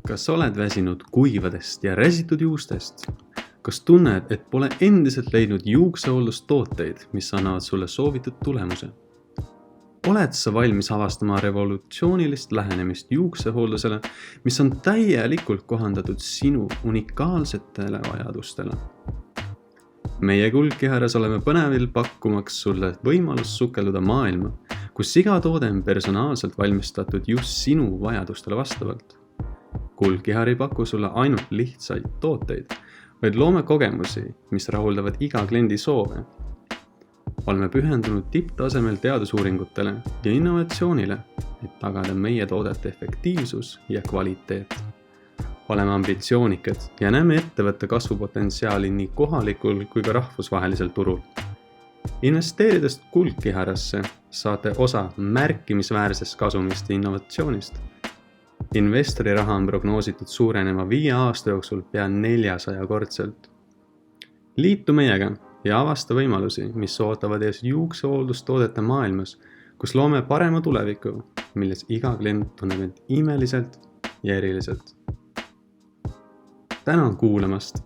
Kas oled väsinud kuivadest ja räsitud juustest? Kas tunned, et pole endiselt leidnud juuksehooldustooteid, mis annavad sulle soovitud tulemuse? Oled sa valmis avastama revolutsioonilist lähenemist juuksehooldusele, mis on täielikult kohandatud sinu unikaalsetele vajadustele? Meie Kuldkehares oleme põnevil pakkumaks sulle võimalus sukelduda maailma, kus iga toode on personaalselt valmistatud just sinu vajadustele vastavalt. Kuldkehar ei paku sulle ainult lihtsaid tooteid, vaid loome kogemusi, mis rahuldavad iga kliendi soove. Oleme pühendunud tipptasemel teadusuuringutele ja innovatsioonile, et tagada meie toodete efektiivsus ja kvaliteet. Oleme ambitsioonikad ja näeme ettevõtte kasvupotentsiaali nii kohalikul kui ka rahvusvahelisel turul. Investeerides Kuldkeharasse saate osa märkimisväärsest kasumist ja innovatsioonist. Investori raha on prognoositud suurenema 5 aasta jooksul pea 400-kordselt. Liitu meiega ja avasta võimalusi, mis ootavad ees juuksehooldustoodete maailmas, kus loome parema tuleviku, milles iga klient tunneb end imeliselt ja eriliselt. Tänan kuulamast